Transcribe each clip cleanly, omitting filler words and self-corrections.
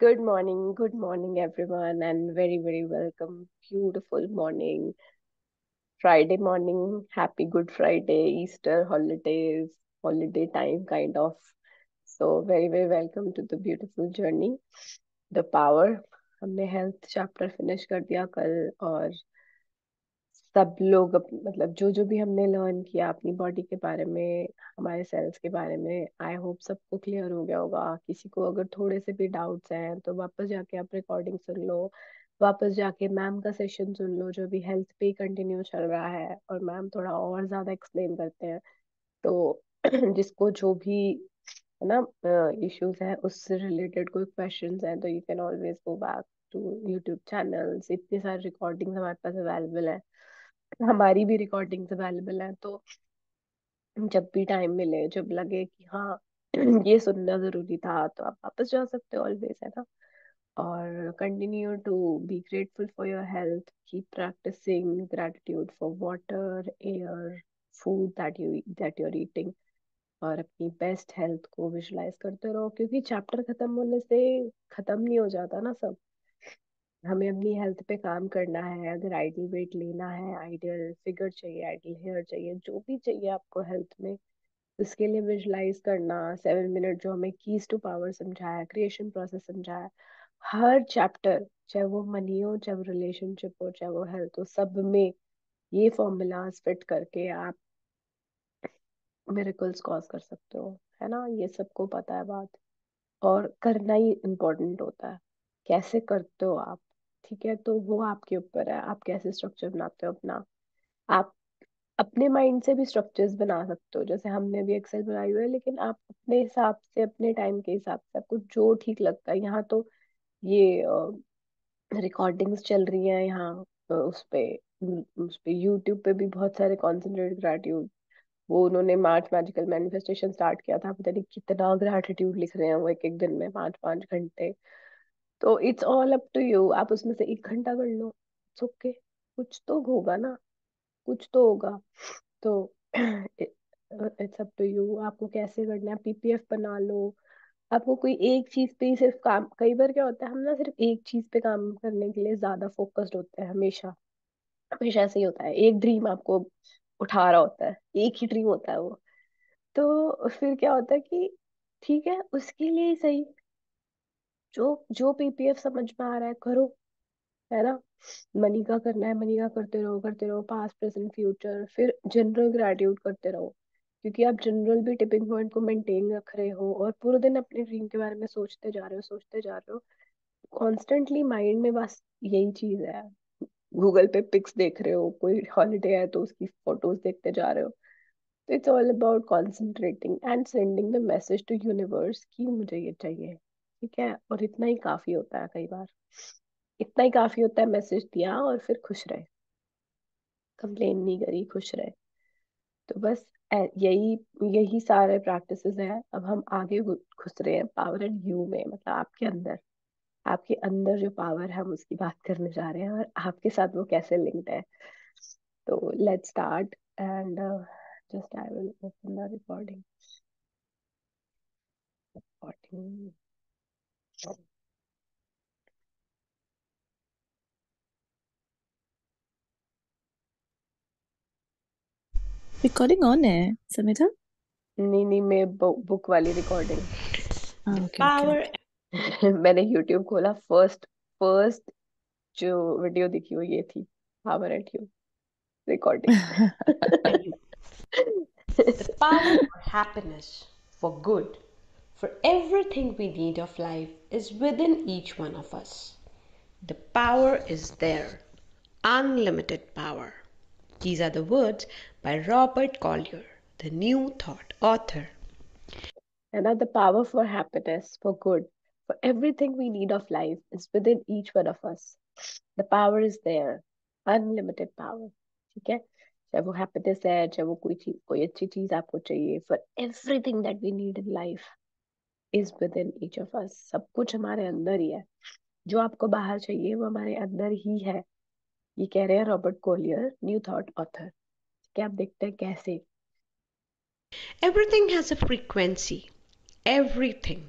Good morning, everyone, and very, very welcome. Beautiful morning, Friday morning. Happy Good Friday, Easter holidays, holiday time, kind of. So, very, very welcome to the beautiful journey. The power. हमने health chapter finish कर दिया कल और सब लोग मतलब जो जो भी हमने लर्न किया अपनी बॉडी के बारे में, हमारे सेल्स के बारे में, आई होप सबको क्लियर हो गया होगा। किसी को अगर थोड़े से भी डाउट्स हैं तो वापस जाके आप रिकॉर्डिंग सुन लो, वापस जाके मैम का सेशन सुन लो जो भी हेल्थ पे कंटिन्यू चल रहा है, और मैम थोड़ा और ज्यादा एक्सप्लेन करते हैं। तो जिसको जो भी है ना इश्यूज है उससे रिलेटेड कोई क्वेश्चंस हैं तो you can always go back to YouTube channels. इतनी सारी रिकॉर्डिंग्स हमारे पास अवेलेबल है, हमारी भी रिकॉर्डिंग्स अवेलेबल हैं। तो जब भी टाइम मिले, जब लगे कि हाँ ये सुनना जरूरी था, तो आप वापस जा सकते हो ऑलवेज, है ना। और continue to be grateful for your health, keep practicing gratitude for water, air, food that you are eating, और अपनी बेस्ट हेल्थ को विजुलाइज करते रहो, क्योंकि चैप्टर खत्म होने से खत्म नहीं हो जाता ना सब। हमें अपनी हेल्थ पे काम करना है। अगर आइडियल वेट लेना है, आइडियल फिगर चाहिए, आइडियल हेयर चाहिए, जो भी चाहिए आपको हेल्थ में, उसके लिए विजुलाइज करना, 7 मिनट जो हमें कीज टू पावर समझाया, क्रिएशन प्रोसेस समझाया, हर चैप्टर, चाहे वो मनी हो, चाहे वो रिलेशनशिप हो, चाहे वो हेल्थ हो, सब में ये फॉर्मूलाज फिट करके आप मिरेकल्स कॉज कर सकते हो, है ना। ये सबको पता है बात, और करना ही इम्पोर्टेंट होता है। कैसे करते हो आप, ठीक है, तो वो आपके ऊपर है। आप कैसे स्ट्रक्चर बनाते हो अपना। आप अपने माइंड से भी स्ट्रक्चर्स बना सकते हो, जैसे हमने भी एक्सेल बनाई हुई है, लेकिन आप अपने हिसाब से, अपने टाइम के हिसाब से, आपको जो ठीक लगता है। यहाँ तो ये रिकॉर्डिंग्स चल रही हैं यहाँ, उस पे यूट्यूब पे भी बहुत सारे कॉन्सेंट्रेटेड ग्रेटिट्यूड, वो उन्होंने मार्च मैजिकल मैनिफेस्टेशन स्टार्ट किया था, पता नहीं कितना ग्रेटिट्यूड लिख रहे हैं वो एक एक दिन में, 5 5 घंटे। तो it's all up to you, आप उसमें से 1 घंटा कर लो, इट्स ओके, कुछ तो होगा ना, कुछ तो होगा। तो इट्स अप टू यू, आपको कैसे करना है। पीपीएफ बना लो। आपको कोई एक चीज पे ही सिर्फ काम, कई बार क्या होता है हम ना सिर्फ एक चीज पे काम करने के लिए ज्यादा फोकस्ड होते हैं, हमेशा हमेशा ऐसे ही होता है। एक ड्रीम आपको उठा रहा होता है, एक ही ड्रीम होता है वो। तो फिर क्या होता है कि ठीक है, उसके लिए ही सही, जो जो पीपीएफ समझ में आ रहा है करो, है ना। मनी का करना है, मनी का करते रहो, पास्ट प्रेजेंट फ्यूचर, फिर जनरल ग्रेटिट्यूड करते रहो, क्योंकि आप जनरल भी टिपिंग पॉइंट को मेंटेन रख रहे हो और पूरे दिन अपने ड्रीम के बारे में सोचते जा रहे हो, सोचते जा रहे हो कॉन्स्टेंटली माइंड में, बस यही चीज है। गूगल पे पिक्स देख रहे हो, कोई हॉलीडे है तो उसकी फोटोज देखते जा रहे हो। तो it's all about concentrating and sending the message to universe कि मुझे ये चाहिए, ठीक है। और इतना ही काफी होता है कई बार, इतना ही काफी होता है, मैसेज दिया और फिर खुश रहे, कंप्लेन नहीं करी, खुश रहे। तो बस यही यही सारे प्रैक्टिसेस हैं। अब हम आगे घुस रहे हैं पावर एंड यू में, मतलब आपके अंदर, आपके अंदर जो पावर है हम उसकी बात करने जा रहे हैं, और आपके साथ वो कैसे लिंक्ड है। तो let's start, and just I will open the recording. Recording. Recording on है समिता। नहीं नहीं, मैं बुक वाली रिकॉर्डिंग। हाँ, ओके ओके Power ओके। मैंने यूट्यूब खोला, फर्स्ट फर्स्ट जो वीडियो दिखी वो ये थी, power at you recording. and you. The power for happiness, for good, for everything we need of life is within each one of us. The power is there. Unlimited power. These are the words by Robert Collier, the New Thought author. Another power for happiness, for good, for everything we need of life is within each one of us. The power is there, unlimited power, ठीक है। चाहे वो happiness है, चाहे वो कोई चीज, कोई अच्छी चीज आपको चाहिए, for everything that we need in life is within each of us। सब कुछ हमारे अंदर ही है, जो आपको बाहर चाहिए वो हमारे अंदर ही है। ये कह रहे हैं Robert Collier, new thought author. क्या आप देखते हैं कैसे। Everything has a frequency. Everything.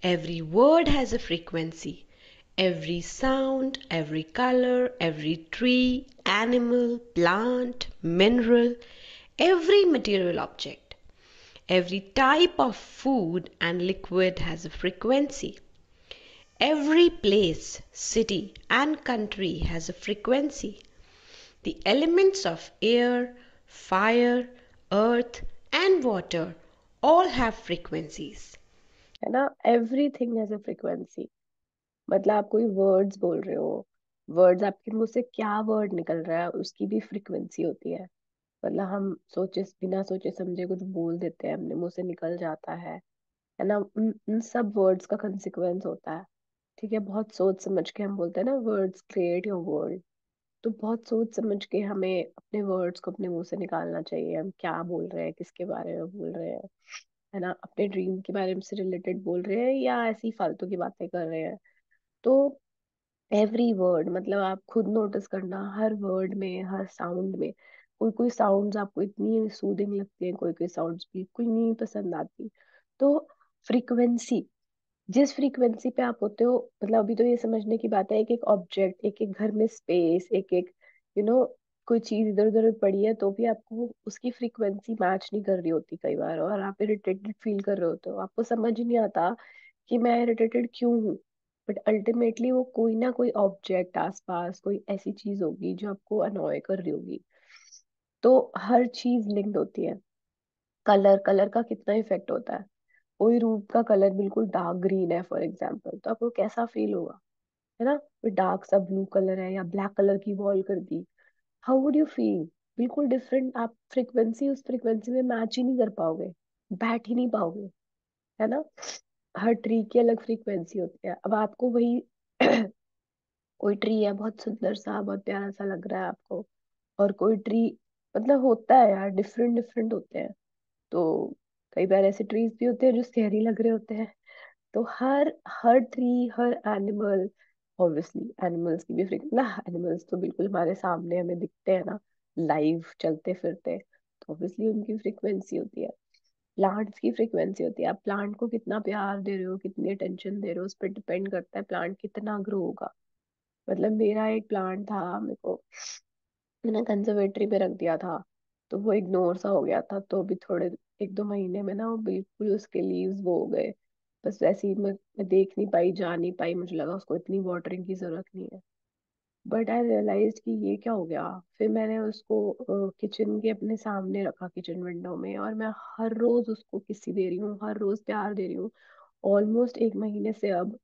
Every word has a frequency. Every sound, every color, every tree, animal, plant, mineral, every material object, every type of food and liquid has a frequency. Every place, city, and country has a frequency. The elements of air, fire, earth, and water all have frequencies. है ना, everything has a frequency. मतलब आप कोई words बोल रहे हो, words आपके मुंह से क्या वर्ड निकल रहा है उसकी भी फ्रीक्वेंसी होती है। मतलब हम सोचे बिना सोचे समझे कुछ बोल देते हैं, अपने मुंह से निकल जाता है ना, उन सब वर्ड्स का कंसिक्वेंस होता है। ठीक है, बहुत सोच समझ के हम बोलते हैं ना, वर्ड्स क्रिएट योर वर्ल्ड। तो बहुत सोच समझ के हमें अपने वर्ड्स को अपने मुंह से निकालना चाहिए, हम क्या बोल रहे हैं, किसके बारे में बोल रहे हैं, है ना, अपने ड्रीम के बारे में से रिलेटेड बोल रहे हैं या ऐसी फालतू की बातें कर रहे हैं। तो एवरी वर्ड, मतलब आप खुद नोटिस करना, हर वर्ड में, हर साउंड में, कोई कोई साउंड्स आपको इतनी सूदिंग लगती है, कोई कोई साउंड्स बिल्कुल नहीं पसंद आती। तो फ्रीक्वेंसी, जिस फ्रीक्वेंसी पे आप होते हो, मतलब अभी तो ये समझने की बात है, एक एक ऑब्जेक्ट, एक एक घर में स्पेस, एक एक यू नो कोई चीज इधर उधर पड़ी है तो भी आपको उसकी फ्रीक्वेंसी मैच नहीं कर रही होती कई बार, और आप इरिटेटेड फील कर रहे होते हो, आपको समझ ही नहीं आता कि मैं इरिटेटेड क्यों हूँ। बट अल्टीमेटली वो कोई ना कोई ऑब्जेक्ट आसपास, कोई ऐसी चीज होगी जो आपको अनॉय कर रही होगी। तो हर चीज लिंक्ड होती है। कलर, कलर का कितना इफेक्ट होता है। कोई रूम का कलर बिल्कुल डार्क ग्रीन है फॉर एग्जाम्पल, तो आपको कैसा फील होगा, है ना। कोई डार्क सा ब्लू कलर है या ब्लैक कलर की वॉल कर दी, हाउ वुड यू फील। बिल्कुल डिफरेंट, आप फ्रिक्वेंसी उस फ्रिक्वेंसी में मैच ही नहीं कर पाओगे, बैठ ही नहीं पाओगे, है ना। हर ट्री की अलग फ्रीक्वेंसी होती है। अब आपको वही कोई ट्री है बहुत सुंदर सा, बहुत प्यारा सा लग रहा है आपको, और कोई ट्री, मतलब होता है यार, डिफरेंट डिफरेंट होते हैं। तो कई बार ऐसे ट्रीज भी होते हैं जो स्कैरी लग रहे होते हैं। तो हर हर ट्री, हर एनिमल, ऑब्वियसली एनिमल्स की भी ना, एनिमल्स तो बिल्कुल हमारे सामने हमें दिखते हैं ना, लाइव चलते फिरते, तो ऑब्वियसली उनकी फ्रीक्वेंसी होती है। प्लांट्स की फ्रीक्वेंसी होती है, आप प्लांट को कितना प्यार दे रहे हो, कितनी अटेंशन दे रहे हो, उस पर डिपेंड करता है प्लांट कितना ग्रो होगा। मतलब मेरा एक प्लांट था, मेरे को मैंने कंजर्वेटरी पे रख दिया था, तो वो इग्नोर सा हो गया था, तो अभी थोड़े 1-2 महीने में ना वो बिल्कुल उसके लीव्स वो हो गए। बस वैसे ही मैं देख नहीं पाई, जा नहीं पाई, मुझे लगा उसको इतनी वाटरिंग की जरूरत नहीं है। बट आई रियलाइज कि ये क्या हो गया। फिर मैंने उसको किचन के अपने सामने रखा, किचन विंडो में, और मैं हर रोज उसको किसी दे रही हूँ, हर रोज प्यार दे रही हूँ, ऑलमोस्ट 1 महीने से अब।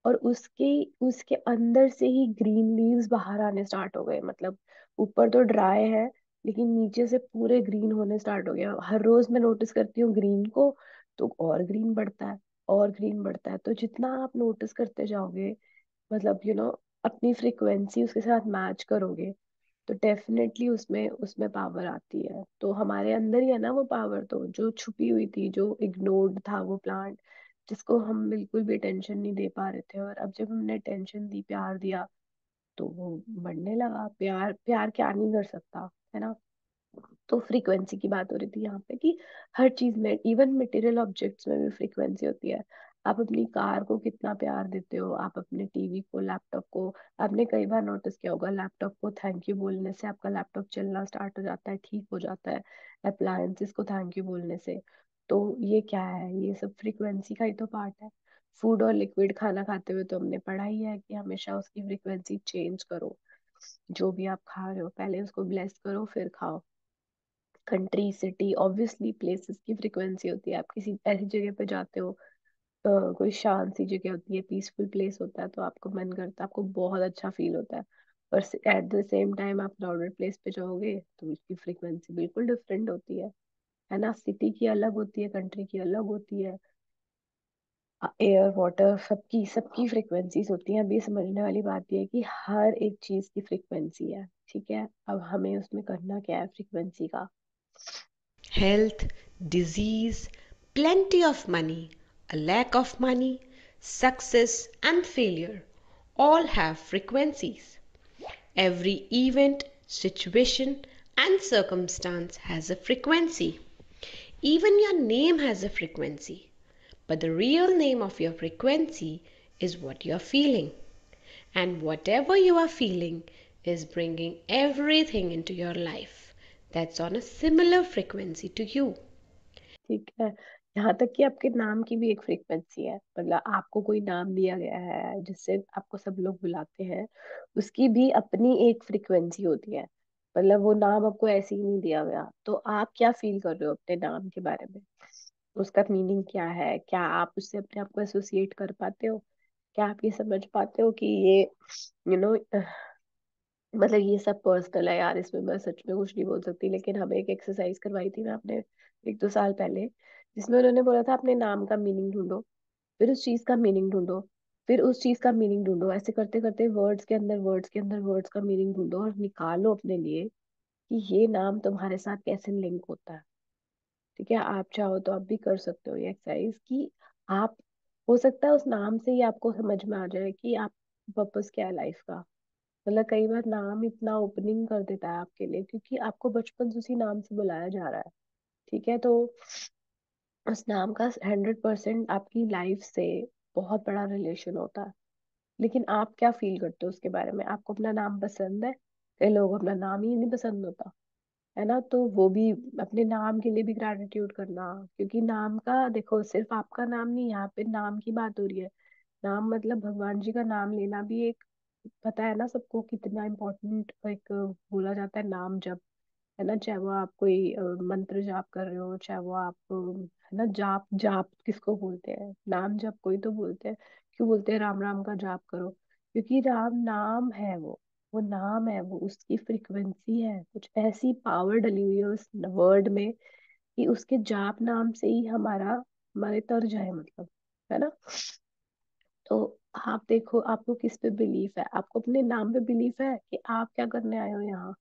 और उसके उसके अंदर से ही ग्रीन लीव्स बाहर आने स्टार्ट हो गए। मतलब ऊपर तो ड्राई है, लेकिन नीचे से पूरे ग्रीन होने स्टार्ट हो गया। हर रोज मैं नोटिस करती हूँ ग्रीन को, तो और ग्रीन बढ़ता है, और ग्रीन बढ़ता है। तो जितना आप नोटिस करते जाओगे, मतलब अपनी फ्रीक्वेंसी उसके साथ मैच करोगे, तो डेफिनेटली उसमें उसमें पावर आती है। तो हमारे अंदर ही है ना वो पावर, तो जो छुपी हुई थी, जो इग्नोर्ड था वो प्लांट, जिसको हम बिल्कुल भी टेंशन नहीं दे पा रहे थे, और अब जब हमने टेंशन दी, प्यार दिया, तो वो बढ़ने लगा। प्यार, प्यार क्या नहीं कर सकता, है ना। तो फ्रीक्वेंसी की बात हो रही थी यहाँ पे कि हर चीज में, इवन मटेरियल ऑब्जेक्ट्स में भी फ्रीक्वेंसी होती है। आप अपनी कार को कितना प्यार देते हो, आप अपने टीवी को, लैपटॉप को, आपने कई बार नोटिस किया होगा, लैपटॉप को थैंक यू बोलने से आपका लैपटॉप चलना स्टार्ट हो जाता है, ठीक हो जाता है, अप्लायंसेस को थैंक यू बोलने से। तो ये क्या है, ये सब फ्रीक्वेंसी का ही तो पार्ट है। फूड और लिक्विड, खाना खाते हुए तो हमने पढ़ा ही है कि हमेशा उसकी फ्रीक्वेंसी चेंज करो। जो भी आप खा रहे हो पहले उसको ब्लेस करो, फिर खाओ। कंट्री, सिटी, ऑब्वियसली प्लेसेस की फ्रीक्वेंसी होती है। आप किसी ऐसी जगह पे जाते हो, कोई शांत सी जगह होती है, पीसफुल प्लेस होता है, तो आपको मन करता है, आपको बहुत अच्छा फील होता है। और एट द सेम टाइम आप क्राउडेड प्लेस पे जाओगे तो उसकी फ्रीक्वेंसी बिल्कुल डिफरेंट होती है ना। सिटी की अलग होती है, कंट्री की अलग होती है, एयर, वाटर, सबकी सबकी फ्रीक्वेंसीज होती हैं। अब ये समझने वाली बात ये है कि हर एक चीज की फ्रीक्वेंसी है, ठीक है। अब हमें उसमें करना क्या है फ्रीक्वेंसी का। Health, disease, plenty of money, a lack of money, success and failure all have frequencies. Every event, situation, and circumstance has a frequency. Even your name has a frequency. But the real name of your frequency is what you're feeling. And whatever you are feeling is bringing everything into your life that's on a similar frequency to you. ठीक है, यहाँ तक कि आपके नाम की भी एक फ्रीक्वेंसी है। मतलब आपको कोई नाम दिया गया है जिससे आपको सब लोग बुलाते हैं, उसकी भी अपनी एक फ्रीक्वेंसी होती है। मतलब वो नाम आपको ऐसे ही नहीं दिया गया। तो आप क्या फील कर रहे हो अपने नाम के बारे में? उसका मीनिंग क्या है? क्या आप उससे अपने आप को एसोसिएट कर पाते हो? क्या आप ये समझ पाते हो कि ये यू नो मतलब ये सब पर्सनल है यार, इसमें मैं सच में कुछ नहीं बोल सकती। लेकिन हमें एक एक्सरसाइज करवाई थी मैं अपने 1-2 साल पहले, जिसमें उन्होंने बोला था अपने नाम का मीनिंग ढूंढो, फिर उस चीज का मीनिंग ढूंढो, फिर उस चीज का मीनिंग ढूंढो। ऐसे करते करते वर्ड्स के अंदर वर्ड्स के अंदर वर्ड्स का मीनिंग ढूंढो और निकालो अपने लिए कि ये नाम तुम्हारे साथ कैसे लिंक होता है। ठीक है, आप चाहो तो आप भी कर सकते हो ये एक्सरसाइज कि आप, हो सकता है उस नाम से ही आपको समझ में आ जाए कि आप पर्पस क्या है लाइफ का। मतलब कई बार नाम इतना ओपनिंग कर देता है आपके लिए, क्योंकि आपको बचपन से उसी नाम से बुलाया जा रहा है। ठीक है, तो उस नाम का 100% आपकी लाइफ से बहुत बड़ा रिलेशन होता है। लेकिन आप क्या फील करते हो उसके बारे में? आपको अपना नाम पसंद है? कई लोगों को अपना नाम ही नहीं पसंद होता है ना। तो वो भी अपने नाम के लिए भी ग्रेटिट्यूड करना, क्योंकि नाम का देखो, सिर्फ आपका नाम नहीं, यहाँ पे नाम की बात हो रही है। नाम मतलब भगवान जी का नाम लेना भी एक, पता है ना सबको कितना इम्पोर्टेंट एक बोला जाता है नाम जप, है ना। चाहे वो आप कोई मंत्र जाप कर रहे हो, चाहे वो आप है ना, जाप जाप किसको बोलते हैं, नाम जप कोई तो बोलते हैं। क्यों बोलते हैं राम राम का जाप करो? क्योंकि राम नाम है वो नाम है, वो उसकी फ्रिक्वेंसी है। कुछ ऐसी पावर डली हुई है उस वर्ड में कि उसके जाप नाम से ही हमारे तर्ज है, मतलब, है ना। तो आप देखो आपको किस पे बिलीफ है? आपको अपने नाम पे बिलीफ है कि आप क्या करने आए हो यहाँ?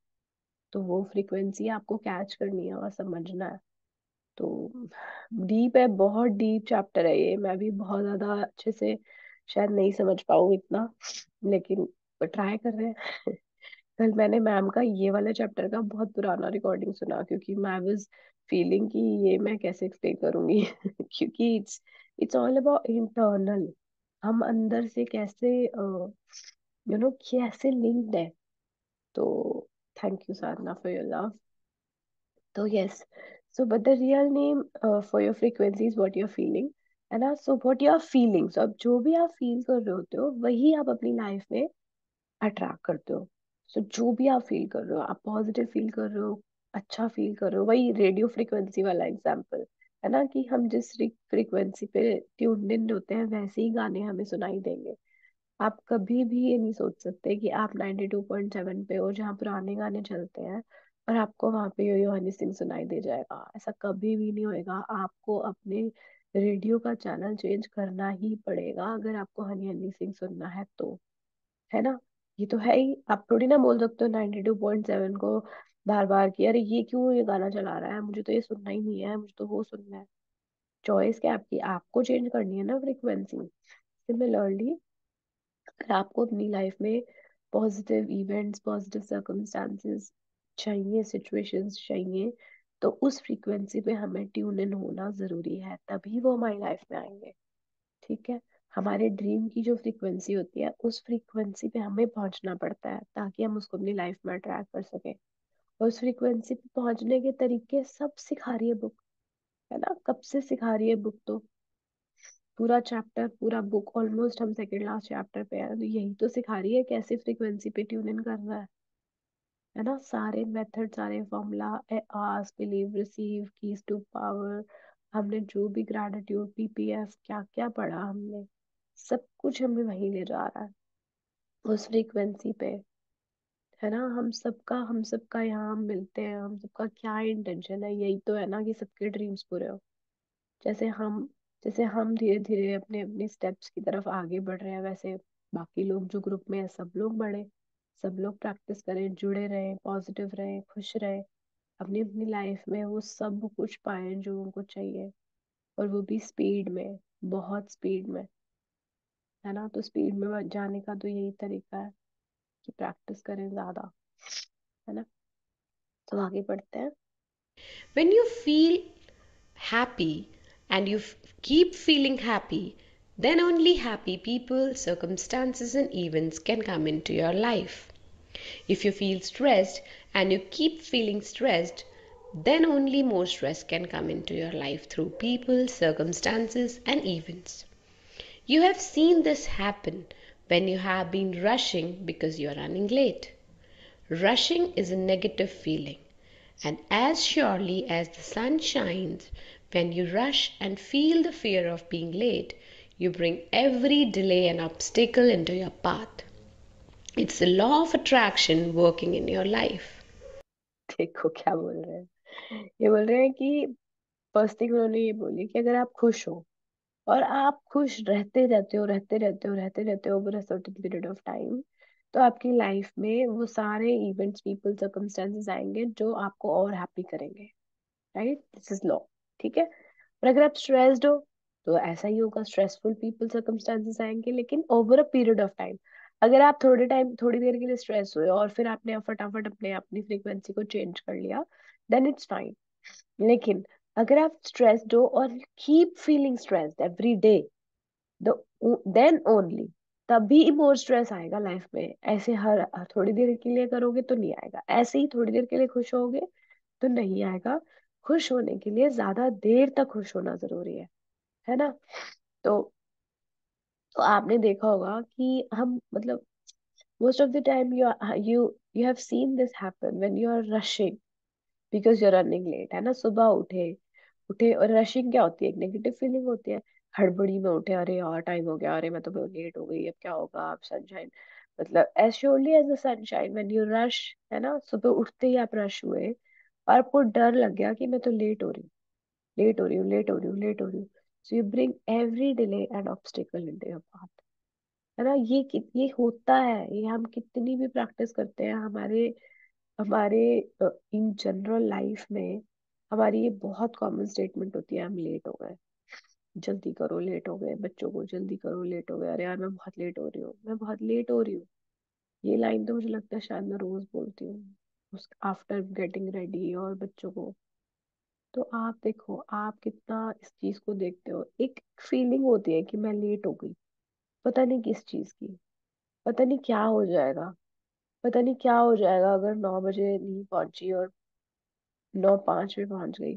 तो वो फ्रीक्वेंसी आपको कैच करनी है और समझना है। तो डीप है, बहुत डीप चैप्टर है ये। मैं भी बहुत ज्यादा अच्छे से शायद नहीं समझ पाऊँ इतना, लेकिन ट्राई कर रहे हैं। कल मैंने मैम का ये वाला चैप्टर का बहुत पुराना रिकॉर्डिंग सुना, क्योंकि मैं वाज फीलिंग कि ये मैं कैसे एक्सप्लेन करूंगी। क्योंकि इट्स ऑल अबाउट इंटरनल, हम अंदर से कैसे कैसे लिंक्ड है। तो thank you Sadhana for your love. तो yes, so but the real name for your frequency is what you are feeling, है ना। So what you are feeling, so अब जो भी आप फील कर रहे होते हो वही आप अपनी लाइफ में अट्रैक्ट करते हो। सो जो भी आप फील कर रहे हो, आप पॉजिटिव फील कर रहे हो, अच्छा फील कर रहे हो, वही रेडियो फ्रीक्वेंसी वाला एग्जांपल है ना, कि हम जिस फ्रीक्वेंसी पे ट्यून्ड इन होते हैं वैसे ही गाने हमें सुनाई देंगे। आप कभी भी ये नहीं सोच सकते कि आप 92.7 पे हो जहाँ पुराने गाने चलते हैं और आपको वहां पे यो यो हनी सिंह सुनाई दे जाएगा। ऐसा कभी भी नहीं होएगा। आपको अपने रेडियो का चैनल चेंज करना ही पड़ेगा अगर आपको हनी हनी सिंह सुनना है तो, है ना। ये तो है ही, आप थोड़ी ना बोल सकते हो 92.7 को बार बार कि अरे ये क्यों ये गाना चला रहा है, मुझे तो ये सुनना ही नहीं है, मुझे तो वो सुनना है। चॉइस क्या आपकी, आपको चेंज करनी है ना फ्रिक्वेंसी। सिमिलरली, अगर आपको अपनी लाइफ में पॉजिटिव इवेंट्स, पॉजिटिव सर्कमस्टांसेस चाहिए, सिचुएशंस चाहिए, तो उस फ्रीक्वेंसी पे हमें ट्यून इन होना जरूरी है, तभी वो हमारी लाइफ में आएंगे। ठीक है, हमारे ड्रीम की जो फ्रीक्वेंसी होती है उस फ्रीक्वेंसी पे हमें पहुंचना पड़ता है ताकि हम उसको अपनी लाइफ में अट्रैक्ट कर सकें। और उस फ्रीक्वेंसी पे पहुंचने के तरीके सब सिखा रही है बुक, है ना। कब से सिखा रही है बुक? तो पूरा चैप्टर, पूरा बुक ऑलमोस्ट हम सेकेंड लास्ट चैप्टर पे है, तो यही तो सिखा रही है कैसे फ्रीक्वेंसी पे ट्यून इन करना है ना। सारे मेथड, सारे formula, ask believe receive keys to power, हमने जो भी ग्रेटिट्यूड पीपीएफ क्या क्या पढ़ा हमने, सब कुछ हमें वहीं ले जा रहा है, उस फ्रीक्वेंसी पे, है ना। हम सबका यहाँ हम मिलते हैं, हम सबका क्या इंटेंशन है? यही तो है ना कि सबके ड्रीम्स पूरे हो। जैसे हम जैसे हम धीरे धीरे अपने अपने स्टेप्स की तरफ आगे बढ़ रहे हैं, वैसे बाकी लोग जो ग्रुप में है सब लोग बढ़े, सब लोग प्रैक्टिस करें, जुड़े रहें, पॉजिटिव रहें, खुश रहें, अपनी अपनी लाइफ में वो सब कुछ पाएं जो उनको चाहिए। और वो भी स्पीड में, बहुत स्पीड में, है ना। तो स्पीड में जाने का तो यही तरीका है कि प्रैक्टिस करें ज्यादा, है ना। तो आगे बढ़ते हैं। When you feel happy, and you keep feeling happy, then only happy people, circumstances, and events can come into your life. If you feel stressed and you keep feeling stressed, then only more stress can come into your life through people, circumstances, and events. You have seen this happen when you have been rushing because you are running late. Rushing is a negative feeling, and as surely as the sun shines, when you rush and feel the fear of being late, you bring every delay and obstacle into your path. It's the law of attraction working in your life. देखो क्या बोल रहे हैं, ये बोल रहे हैं कि फर्स्ट थिंग उन्होंने ये बोली कि अगर आप खुश हो और आप खुश रहते रहते हो over a certain period of time, तो आपकी लाइफ में वो सारे इवेंट्स, पीपल, सर्कमस्टेंसेस आएंगे जो आपको और हैप्पी करेंगे। Right, this is law. ठीक है। और अगर आप स्ट्रेस्ड हो तो ऐसा ही होगा, स्ट्रेसफुल पीपल, सर्कमस्टेंसेस आएंगे, लेकिन over a period of time. अगर आप थोड़ी देर के लिए स्ट्रेस हुए और फिर आपने फटाफट अपनी फ्रीक्वेंसी को चेंज कर लिया, देन इट्स फाइन। लेकिन अगर आप स्ट्रेस्ड हो और keep feeling stressed every day, then only, तभी मोर स्ट्रेस आएगा लाइफ में। ऐसे हर थोड़ी देर के लिए करोगे तो नहीं आएगा, ऐसे ही थोड़ी देर के लिए खुश होगे तो नहीं आएगा। खुश होने के लिए ज्यादा देर तक खुश होना जरूरी है ना। तो तो आपने देखा होगा कि हम मतलब most of the time you you have seen this happen when you are rushing because you are running late, है ना। सुबह उठे उठे और रशिंग क्या होती है, एक नेगेटिव फीलिंग होती है। हड़बड़ी में उठे, अरे यार टाइम हो गया, अरे मैं तो लेट हो गई, अब क्या होगा, अब सनशाइन, मतलब as surely as the sunshine when you rush, है ना। सुबह उठते ही आप रश हुए और आपको डर लग गया कि मैं तो लेट हो रही हूँ, लेट हो रही हूँ, लेट हो रही हूँ, लेट हो रही हूँ। So you bring every delay and obstacle into your path, है ना। ये होता है, ये हम कितनी भी प्रैक्टिस करते हैं, हमारे हमारे इन जनरल लाइफ में हमारी ये बहुत कॉमन स्टेटमेंट होती है, हम लेट हो गए, जल्दी करो, लेट हो गए, बच्चों को जल्दी करो, लेट हो गए, अरे यार मैं बहुत लेट हो रही हूँ, मैं बहुत लेट हो रही हूँ। ये लाइन तो मुझे लगता है शायद मैं रोज बोलती हूँ उस आफ्टर गेटिंग रेडी और बच्चों को। तो आप देखो आप कितना इस चीज को देखते हो। एक फीलिंग होती है कि मैं लेट हो गई, पता नहीं किस चीज की, पता नहीं क्या हो जाएगा, पता नहीं क्या हो जाएगा अगर 9 बजे नहीं पहुंची और 9:05 पे पहुंच गई।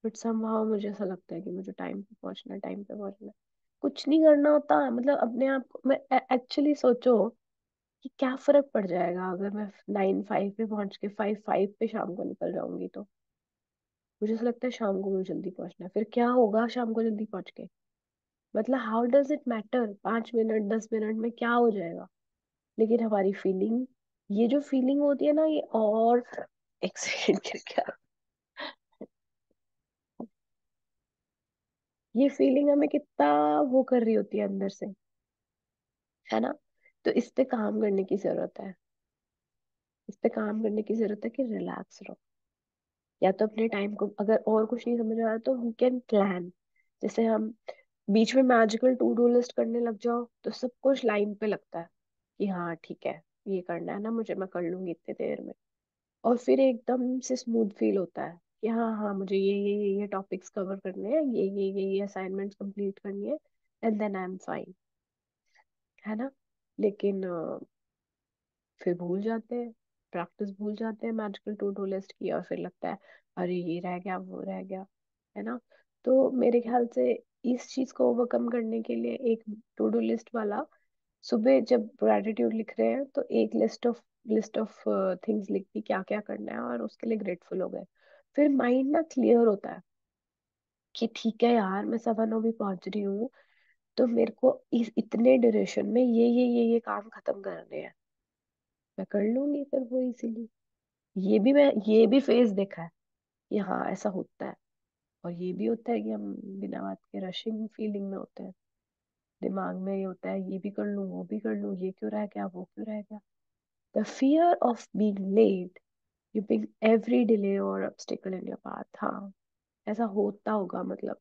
बट समहाउ मुझे ऐसा लगता है कि मुझे टाइम पे पहुंचना है, टाइम पे पहुंचना है। कुछ नहीं करना होता, मतलब अपने आप को मैं एक्चुअली सोचो कि क्या फर्क पड़ जाएगा अगर मैं 9:05 पे पहुंच के 5:05 पे शाम को निकल जाऊंगी। तो मुझे ऐसा लगता है शाम को मुझे जल्दी पहुंचना है, फिर क्या होगा शाम को जल्दी पहुंच के, मतलब how does it matter 5 minute 10 minute में क्या हो जाएगा। लेकिन हमारी फीलिंग, ये जो फीलिंग होती है ना, ये और एक सेकंड गिर गया, ये फीलिंग हमें कितना वो कर रही होती है अंदर से, है ना। तो इस पे काम करने की जरूरत है, इस पे काम करने की जरूरत है कि रिलैक्स रहो। या तो अपने टाइम को, अगर और कुछ नहीं समझ आ रहा तो वी कैन प्लान। जैसे हम बीच में मैजिकल टू डू लिस्ट करने लग जाओ तो सब कुछ लाइन पे लगता है कि हाँ ठीक है, ये करना है ना मुझे, मैं कर लूंगी इतने देर में। और फिर एकदम से स्मूथ फील होता है कि हाँ हाँ मुझे ये टॉपिक्स कवर करने हैं, ये असाइनमेंट्स कंप्लीट करनी है, and then I am fine, है ना। लेकिन फिर भूल जाते हैं, प्रैक्टिस भूल जाते हैं मैजिकल टू डू लिस्ट की, और फिर लगता है अरे ये रह गया, वो रह गया, है ना। तो मेरे ख्याल से इस चीज को ओवरकम करने के लिए एक टू डू लिस्ट वाला, सुबह जब ग्रेटिट्यूड लिख रहे हैं तो एक लिस्ट ऑफ थिंग्स लिख दी क्या क्या करना है और उसके लिए ग्रेटफुल हो गए। फिर माइंड ना क्लियर होता है कि ठीक है यार मैं 9:15 भी पहुंच रही हूँ, तो मेरे को इस इतने ड्यूरेशन में ये काम खत्म करने हैं, मैं कर लूंगी फिर वो इजीली। ये भी फेज देखा है कि हाँ ऐसा होता है। और ये भी होता है कि हम बिना बात के रशिंग फीलिंग में होते हैं, दिमाग में ये होता है ये भी कर लूँ, वो भी कर लूँ, ये क्यों रह गया, वो क्यों रह गया। The fear of being late, you pick every delay और ऑब्स्टिकल इन योर पाथ। हाँ, ऐसा होता होगा, मतलब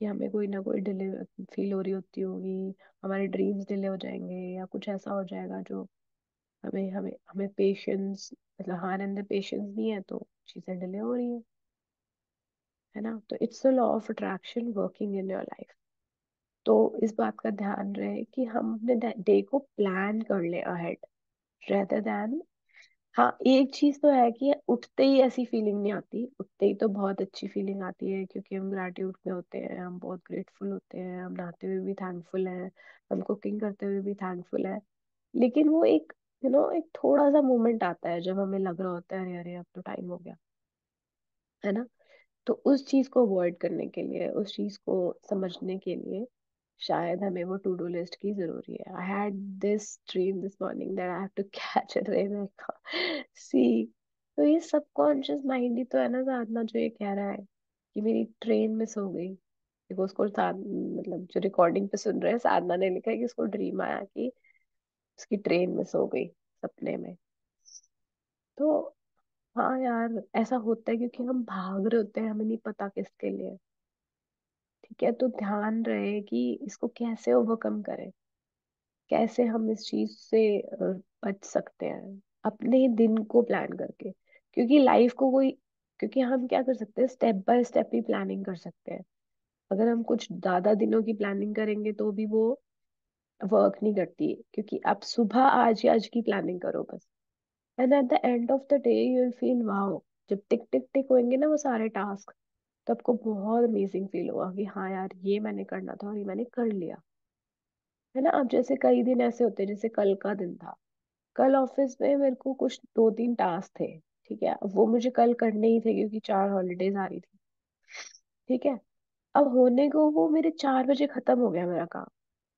कि हमें कोई ना कोई डिले फील हो रही होती होगी, हमारे ड्रीम्स डिले हो जाएंगे या कुछ ऐसा हो जाएगा जो हमें हमें हमें पेशेंस, मतलब हमारे अंदर पेशेंस नहीं है तो चीजें डिले हो रही है ना। तो it's the law of attraction working in your life. तो इस बात का ध्यान रहे कि हम अपने डे को प्लान कर ले अहेड, रेदर देन। हाँ, एक चीज तो है कि उठते ही ऐसी फीलिंग नहीं आती, उठते ही तो बहुत अच्छी फीलिंग आती है क्योंकि हम ग्रैटिट्यूड में होते हैं, हम बहुत ग्रेटफुल होते हैं, हम नहाते हुए भी थैंकफुल हैं, हम कुकिंग करते हुए भी थैंकफुल है। लेकिन वो एक एक थोड़ा सा मोमेंट आता है जब हमें लग रहा होता है अरे अरे अब तो टाइम हो गया, है ना। तो उस चीज को अवॉइड करने के लिए, उस चीज को समझने के लिए शायद हमें वो टू डू लिस्ट की जरूरी है। I had this dream this morning that I have to catch a train, see. तो ये सबकॉन्शियस माइंड ही तो है ना साधना, जो ये कह रहा है कि मेरी ट्रेन मिस हो गई। देखो उसको मतलब जो रिकॉर्डिंग पे सुन रहे हैं, साधना ने लिखा है कि उसको ड्रीम आया कि उसकी ट्रेन मिस हो गई सपने में। तो हाँ यार, ऐसा होता है क्योंकि हम भाग रहे होते हैं, हमें नहीं पता किसके लिए। ठीक है, तो ध्यान रहे कि इसको कैसे ओवरकम करें, कैसे हम इस चीज से बच सकते हैं अपने दिन को प्लान करके। क्योंकि लाइफ को कोई, क्योंकि हम क्या कर सकते हैं, step by step he planning कर सकते हैं। अगर हम कुछ ज्यादा दिनों की प्लानिंग करेंगे तो भी वो वर्क नहीं करती, क्योंकि आप सुबह आज ही आज की प्लानिंग करो बस, and at the end of the day you will feel wow. जब टिक टिक टिक होंगे ना वो सारे टास्क, तो आपको बहुत अमेजिंग फील होगा कि हाँ यार ये मैंने करना था और ये मैंने कर लिया, है ना। अब जैसे कई दिन ऐसे होते हैं, जैसे कल का दिन था, कल ऑफिस में मेरे को कुछ 2-3 टास्क थे। ठीक है, अब वो मुझे कल करने ही थे क्योंकि 4 हॉलीडेज आ रही थी। ठीक है, अब होने को वो मेरे 4 बजे खत्म हो गया मेरा काम,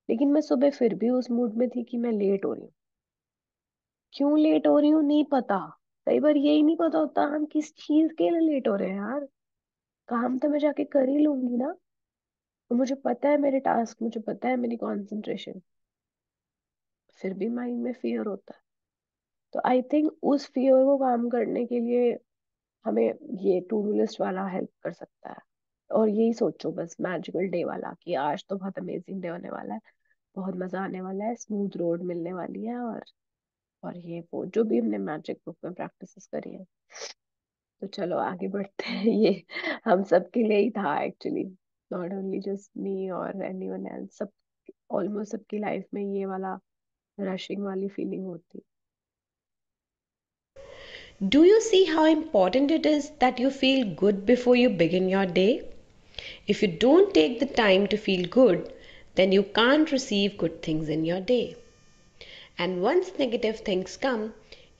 लेकिन मैं सुबह फिर भी उस मूड में थी कि मैं लेट हो रही हूँ। क्यों लेट हो रही हूँ नहीं पता। कई बार यही नहीं पता होता हम किस चीज के लिए लेट हो रहे हैं यार। काम तो मैं जाके कर ही लूंगी ना। तो मुझे पता है मेरे टास्क, मुझे पता है मेरी कंसंट्रेशन, फिर भी माइंड में फियर होता है। तो आई थिंक उस फियर को काम करने के लिए हमें ये टू डू लिस्ट वाला हेल्प कर सकता है। और यही सोचो बस मैजिकल डे वाला कि आज तो बहुत अमेजिंग डे होने वाला है, बहुत मजा आने वाला है, स्मूथ रोड मिलने वाली है, और ये वो जो भी हमने मैजिक बुक में प्रैक्टिस करी है। तो चलो आगे बढ़ते हैं। ये हम सबके लिए ही था एक्चुअली, नॉट ओनली जस्ट मी और एनीवन एल्स, सब ऑलमोस्ट सबकी लाइफ में ये वाला रशिंग वाली फीलिंग होती। Do you see how important it is that you feel good before you begin your day? If you don't take the time to feel good, then you can't receive good things in your day. And once negative things come,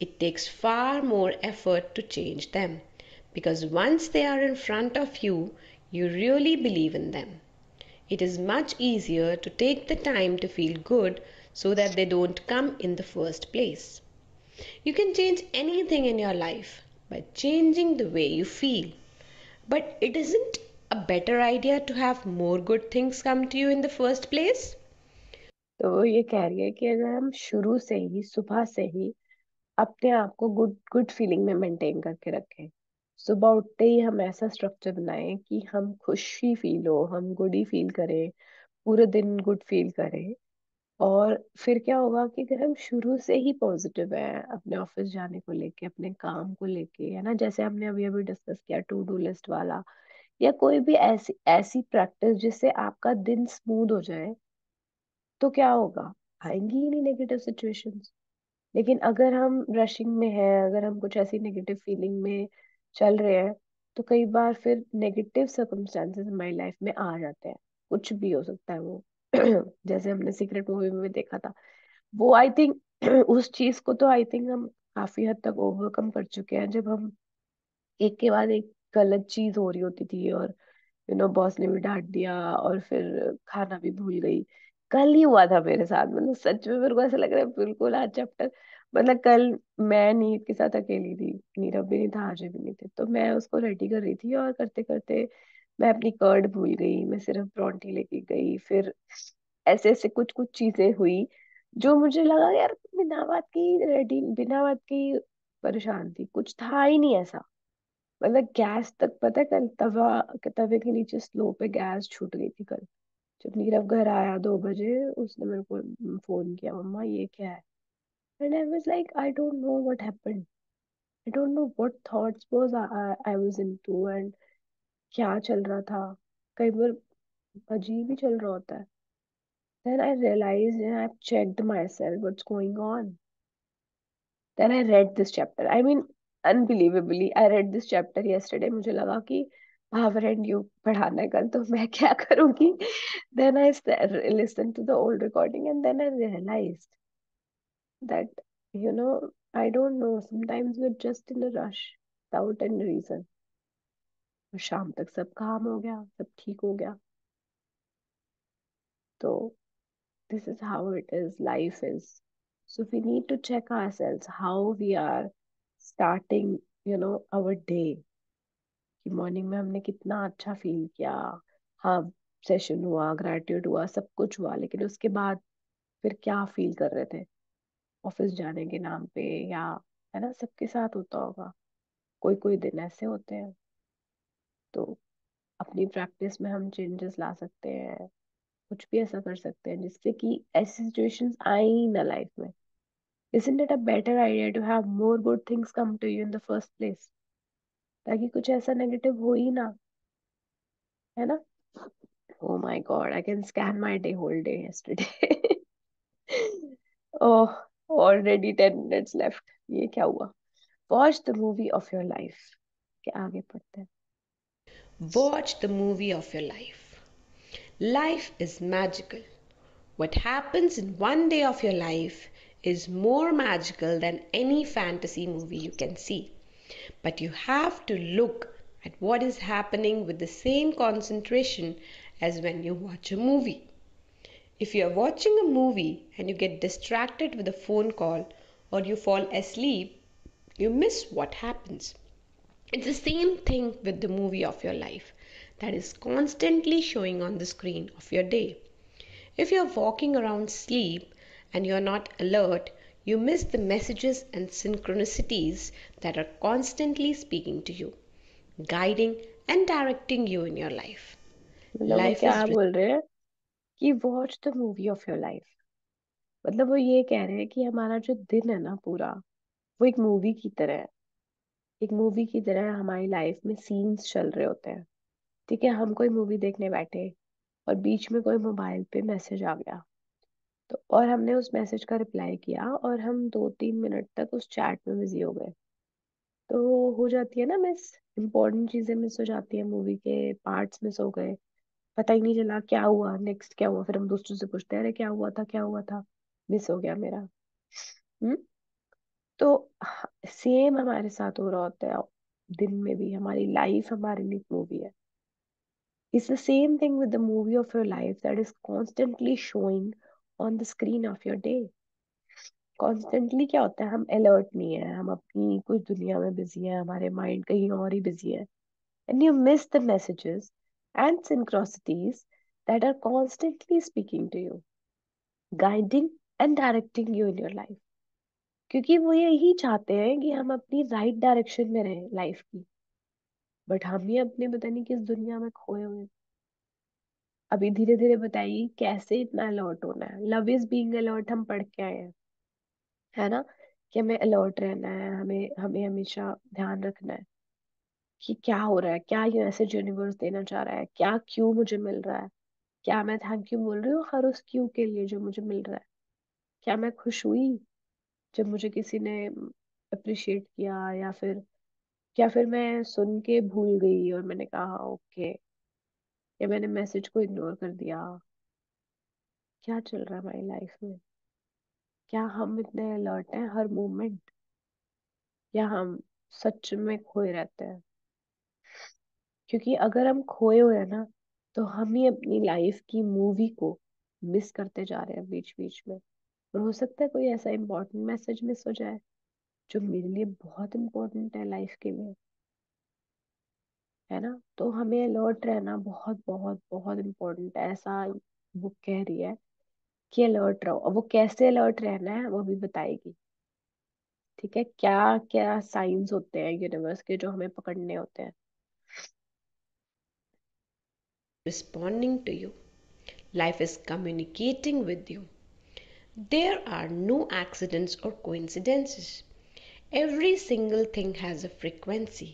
it takes far more effort to change them. Because once they are in front of you, you really believe in them. It is much easier to take the time to feel good so that they don't come in the first place. You can change anything in your life by changing the way you feel. But it isn't a better idea to have more good things come to you in the first place? तो वो ये कह रही है कि अगर हम शुरू से ही, सुबह से ही अपने आप को गुड गुड फीलिंग में मेंटेन करके रखें, सुबह उठते ही हम ऐसा स्ट्रक्चर बनाएं कि हम खुशी फील हो, हम गुड ही फील करें, पूरे दिन गुड फील करें। और फिर क्या होगा कि अगर हम शुरू से ही पॉजिटिव है अपने ऑफिस जाने को लेके, अपने काम को लेके, है ना, जैसे हमने अभी अभी डिस्कस किया टू डू लिस्ट वाला, या कोई भी ऐसी ऐसी प्रैक्टिस जिससे आपका दिन स्मूथ हो जाए, तो क्या होगा, आएंगी ही नहीं नेगेटिव सिचुएशंस। लेकिन अगर हम रशिंग में हैं, अगर हम कुछ ऐसी नेगेटिव फीलिंग में चल रहे हैं, तो कई बार फिर नेगेटिव सर्कमस्टेंसेस हमारी लाइफ में आ जाते हैं। कुछ भी हो सकता है वो। जैसे हमने सीक्रेट मूवी में भी देखा था, वो आई थिंक उस चीज को तो आई थिंक हम काफी हद तक ओवरकम कर चुके हैं, जब हम एक के बाद एक गलत चीज हो रही होती थी, और बॉस ने भी डांट दिया और फिर खाना भी भूल गई। कल ही हुआ था मेरे साथ, मतलब सच में मेरे को ऐसा लग रहा है बिल्कुल आज चैप्टर, मतलब कल मैं नीरव के साथ अकेली थी, नीरव भी नहीं था, आजे भी नहीं थे, तो मैं उसको रेडी कर रही थी और करते करते मैं अपनी कर्ड भूल गई, मैं सिर्फ परांठी लेके गई, फिर ऐसे ऐसे कुछ कुछ चीजें हुई जो मुझे लगा यार बिना बात की रेडी, बिना बात की परेशान थी, कुछ था ही नहीं ऐसा। मतलब गैस तक, पता है कल तवे के नीचे स्लो पे गैस छूट गई थी कल। जब नीरव घर आया 2 बजे, उसने मेरे को फोन किया, मम्मा ये क्या है। And I was like I don't know what happened, I don't know what thoughts was I was into. क्या चल रहा था, कई बार अजीब ही चल रहा होता है. Then I realized and I've checked myself what's going on. Then I read this chapter. I mean, unbelievably, I read this chapter yesterday. मुझे लगा कि power and you पढ़ाना है कल, तो मैं क्या करूँगी. Then I listened to the old recording and then I realized that, I don't know, sometimes we're just in a rush without any reason. और शाम तक सब काम हो गया, सब ठीक हो गया. तो this is how it is, life is. So we need to check ourselves how we are starting, our day. कि मॉर्निंग में हमने कितना अच्छा फील किया. हाँ, सेशन हुआ, ग्रेटिट्यूड हुआ, सब कुछ हुआ, लेकिन उसके बाद फिर क्या फील कर रहे थे ऑफिस जाने के नाम पे, या, है ना, सबके साथ होता होगा. कोई कोई दिन ऐसे होते हैं. तो अपनी प्रैक्टिस में हम चेंजेस ला सकते हैं, कुछ भी ऐसा कर सकते हैं जिससे कि ऐसी सिचुएशंस आए ही ना लाइफ में. Isn't it a better idea to have more good things come to you in the first place? ताकि कुछ ऐसा नेगेटिव हो ही ना, है ना. Oh my God, I can scan my day whole day yesterday. Oh, already 10 minutes left. ये क्या हुआ? Watch the movie of your life. के आगे पढ़ते हैं. Watch the movie of your life. Life is magical. What happens in one day of your life is more magical than any fantasy movie you can see. But you have to look at what is happening with the same concentration as when you watch a movie. If you are watching a movie and you get distracted with a phone call or you fall asleep, you miss what happens. It's the same thing with the movie of your life that is constantly showing on the screen of your day. If you're walking around sleep and you're not alert, you miss the messages and synchronicities that are constantly speaking to you, guiding and directing you in your life. मतलब वो Life क्या is बोल रहे हैं कि watch the movie of your life. मतलब वो ये कह रहे हैं कि हमारा जो दिन है ना पूरा, वो एक मूवी की तरह है. एक मूवी की तरह हमारी लाइफ में सीन्स चल रहे होते हैं. ठीक है, हम कोई मूवी देखने बैठे और बीच में कोई मोबाइल पे मैसेज आ गया, तो और हमने उस मैसेज का रिप्लाई किया और हम 2-3 मिनट तक उस चैट में बिजी हो गए. तो हो जाती है ना मिस, इम्पोर्टेंट चीजें मिस हो जाती है, मूवी के पार्ट्स मिस हो गए. पता ही नहीं चला क्या हुआ, नेक्स्ट क्या हुआ, फिर हम दूसरों से पूछते हैं, अरे क्या हुआ था, क्या हुआ था, मिस हो गया मेरा. हम्म. तो सेम हमारे साथ हो रहा होता है. दिन में भी हमारी लाइफ हमारे लिए मूवी है. It's the same thing with the movie of your life that is constantly showing on the screen of your day. Constantly क्या होता है, हम अलर्ट नहीं है, हम अपनी कुछ दुनिया में बिजी है, हमारे माइंड कहीं और ही बिजी है. And you miss the messages and synchronicities that are constantly speaking to you, guiding and directing you in your life. क्योंकि वो यही चाहते हैं कि हम अपनी राइट डायरेक्शन में रहें लाइफ की. बट हम ही अपने पता नहीं किस दुनिया में खोए हुए हैं. अभी धीरे धीरे बताइए कैसे इतना अलर्ट होना है. लव इज बीइंग अलर्ट हम पढ़ के आए हैं, है ना, कि हमें अलर्ट रहना है, हमें हमें हमेशा ध्यान रखना है कि क्या हो रहा है, क्या ये मैसेज यूनिवर्स देना चाह रहा है, क्या क्यों मुझे मिल रहा है, क्या मैं थैंक यू बोल रही हूँ हर उस क्यों के लिए जो मुझे मिल रहा है. क्या मैं खुश हुई जब मुझे किसी ने अप्रिशिएट किया, या फिर मैं सुन के भूल गई और मैंने कहा ओके, या मैंने मैसेज को इग्नोर कर दिया. क्या चल रहा है हमारी लाइफ में? क्या हम इतने अलर्ट हैं हर मोमेंट, या हम सच में खोए रहते हैं? क्योंकि अगर हम खोए हुए हैं ना, तो हम ही अपनी लाइफ की मूवी को मिस करते जा रहे हैं बीच बीच में. और हो सकता है कोई ऐसा इंपॉर्टेंट मैसेज मिस हो जाए जो मेरे लिए बहुत इंपॉर्टेंट है लाइफ के लिए, है ना. तो हमें अलर्ट रहना बहुत बहुत बहुत इम्पोर्टेंट है, ऐसा बुक कह रही है कि अलर्ट रहो. और वो कैसे अलर्ट रहना है वो भी बताएगी. ठीक है, क्या क्या साइंस होते हैं यूनिवर्स के जो हमें पकड़ने होते हैं. responding to you. Life is communicating with you. There are no accidents or coincidences. Every single thing has a frequency,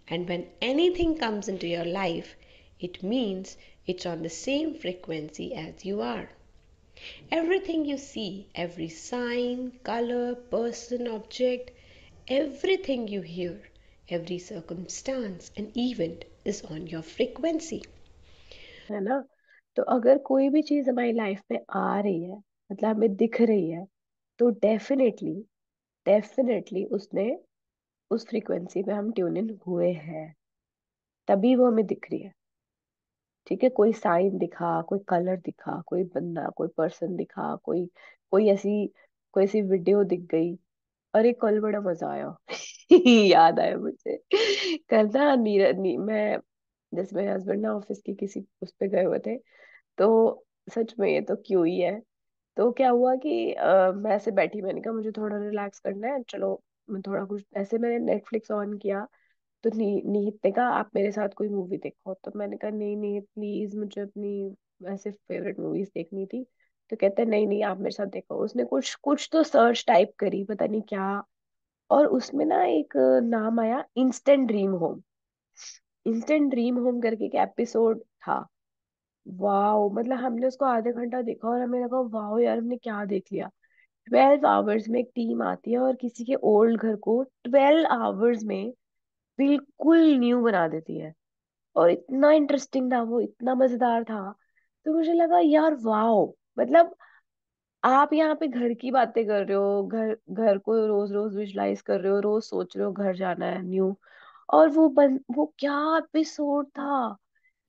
And when anything comes into your life, it means it's on the same frequency as you are. Everything you see, every sign, color, person, object, everything you hear, every circumstance and event is on your frequency. है ना? तो अगर कोई भी चीज हमारी life में आ रही है, मतलब हमें दिख रही है, तो डेफिनेटली डेफिनेटली उसने उस फ्रीक्वेंसी पे हम ट्यून इन हुए हैं, तभी वो हमें दिख रही है। ठीक है, कोई साइन दिखा, कोई कलर दिखा, कोई बंदा, कोई पर्सन दिखा, कोई कोई ऐसी कोई ऐसी वीडियो दिख गई। अरे कल बड़ा मजा आया। याद आया मुझे, कल ना मैं जैसे मेरे हस्बैंड ना ऑफिस की किसी उस पे गए हुए थे, तो सच में ये तो क्यों ही है। तो क्या हुआ कि मैं ऐसे बैठी, मैंने कहा मुझे थोड़ा रिलैक्स करना है, चलो मैं थोड़ा कुछ ऐसे, मैंने नेटफ्लिक्स ऑन किया। तो नीहित ने कहा आप मेरे साथ कोई मूवी देखो, तो मैंने कहा नहीं नीहित प्लीज, मुझे अपनी ऐसे फेवरेट मूवीज देखनी थी। तो कहते हैं नहीं नहीं आप मेरे साथ देखो। उसने कुछ कुछ तो सर्च टाइप करी, पता नहीं क्या, और उसमें ना एक नाम आया instant dream home. Instant dream home करके एक एपिसोड था। वाओ, मतलब हमने उसको आधे घंटा देखा और हमें लगा वाओ यार हमने क्या देख लिया। 12 आवर्स में एक टीम आती है और किसी के ओल्ड घर को 12 आवर्स में बिल्कुल न्यू बना देती है। और इतना इंटरेस्टिंग था वो, इतना मजेदार था। तो मुझे लगा यार वाओ, मतलब आप यहाँ पे घर की बातें कर रहे हो, घर घर को रोज रोज विजुलाइज कर रहे हो, रोज सोच रहे हो घर जाना है न्यू, और वो क्या एपिसोड था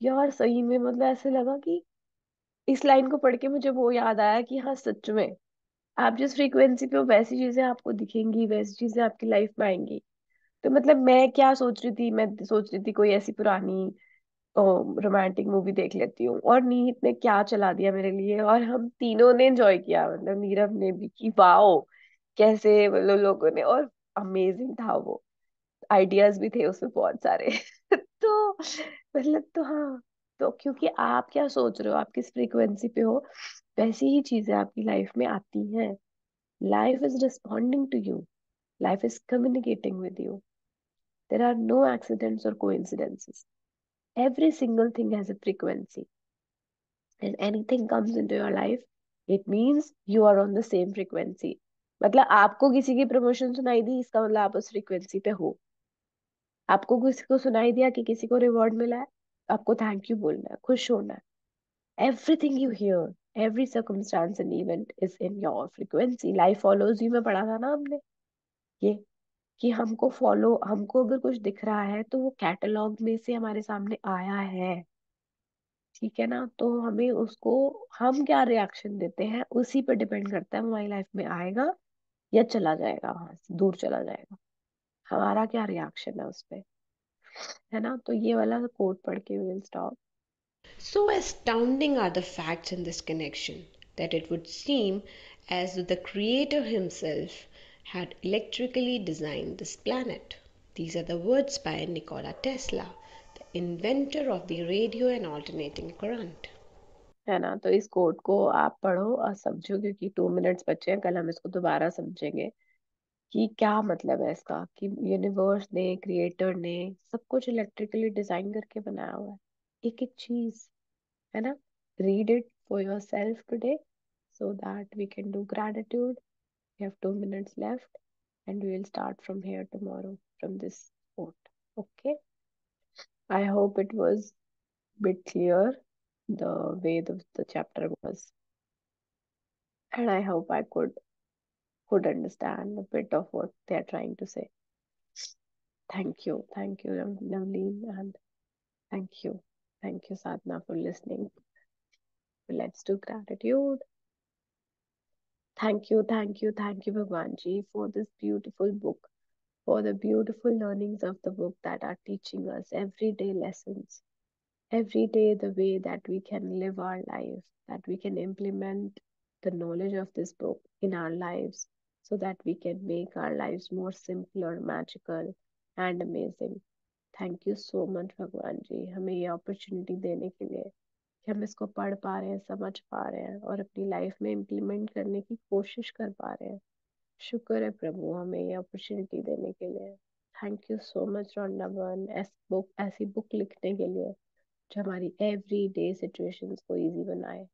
यार, सही में मतलब ऐसे लगा कि इस लाइन को पढ़ के मुझे वो याद आया कि हाँ सच में आप जिस फ्रीक्वेंसी पे हो वैसी चीजें आपको दिखेंगी, वैसी चीजें आपकी लाइफ में आएंगी। तो मतलब मैं क्या सोच रही थी, मैं सोच रही थी कोई ऐसी पुरानी रोमांटिक मूवी देख लेती हूँ, और नीहित ने क्या चला दिया मेरे लिए, और हम तीनों ने एंजॉय किया, मतलब नीरव ने भी, कि वाओ कैसे मतलब लोगों ने, और अमेजिंग था वो, आइडियाज भी थे उसमें बहुत सारे। तो मतलब तो हाँ, तो क्योंकि आप क्या सोच रहे हो, आप किस फ्रीक्वेंसी पे हो, वैसी ही चीजें आपकी लाइफ में आती हैं। Life is responding to you, life is communicating with you. There are no accidents or coincidences. Every single thing has a frequency. And anything comes into your life, it means you are on the same frequency. मतलब आपको किसी की promotion सुनाई दी, इसका मतलब आप उस frequency पे हो। आपको किसी को सुनाई दिया कि किसी को रिवॉर्ड मिला है, आपको थैंक यू बोलना है, खुश होना है। Everything you here, every circumstance and event is in your frequency. Life follows you में पढ़ा था ना हमने, ये कि हमको अगर कुछ दिख रहा है तो वो कैटलॉग में से हमारे सामने आया है। ठीक है ना? तो हमें उसको, हम क्या रिएक्शन देते हैं उसी पर डिपेंड करता है, वो हमारी लाइफ में आएगा या चला जाएगा, वहां से दूर चला जाएगा। हमारा क्या रिएक्शन है उस पे, है ना? तो ये वाला कोट पढ़ के will stop. So astounding are the facts in this connection that it would seem as though the Creator Himself had electrically designed this planet. These are the words by Nikola Tesla, the inventor of the radio and alternating current. है ना? तो इस coat को आप पढ़ो और समझो, क्योंकि 2 मिनट्स बचे हैं, कल हम इसको दोबारा समझेंगे कि क्या मतलब है इसका, कि यूनिवर्स ने, क्रिएटर ने सब कुछ इलेक्ट्रिकली डिजाइन करके बनाया हुआ है, एक एक चीज, है ना? Read it for your self today so that we can do gratitude. We have 2 minutes left, and we will start from here tomorrow from this quote. Okay. I hope it was bit clear the way the chapter was, and I hope I could understand a bit of what they are trying to say. Thank you, Navleen, and thank you, Sadhna, for listening. Let's do gratitude. Thank you, Bhagwan Ji, for this beautiful book, for the beautiful learnings of the book that are teaching us everyday lessons, every day the way that we can live our life, that we can implement the knowledge of this book in our lives so that we can make our lives more simpler, magical, and amazing. Thank you so much भगवान जी, हमें ये opportunity देने के लिए कि हम इसको पढ़ पा रहे हैं, समझ पा रहे हैं और अपनी लाइफ में इम्प्लीमेंट करने की कोशिश कर पा रहे हैं। शुक्र है प्रभु हमें ये अपॉर्चुनिटी देने के लिए। Thank you so much Rhonda वन ऐसी बुक लिखने के लिए जो हमारी एवरी डे सिचुएशंस को इजी बनाए.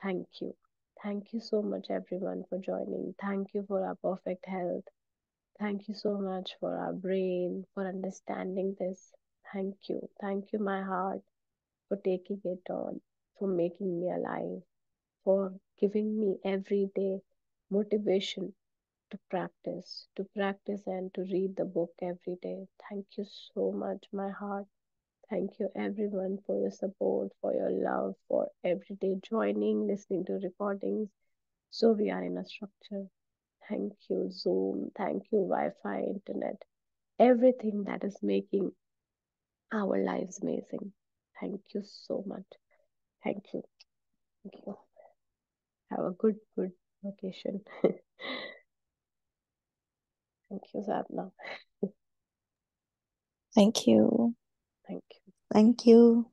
Thank you. Thank you so much everyone for joining. Thank you for our perfect health. Thank you so much for our brain, for understanding this. Thank you. Thank you, my heart, for taking it on, for making me alive, for giving me every day motivation to practice and to read the book every day. Thank you so much, my heart. Thank you everyone for your support, for your love, for every day joining, listening to recordings. So we are in a structure. Thank you, Zoom. Thank you, Wi Fi, internet, everything that is making our lives amazing. Thank you so much. Thank you. Thank you. Have a good vacation. Thank you, Sadhna. Thank you. Thank you. Thank you.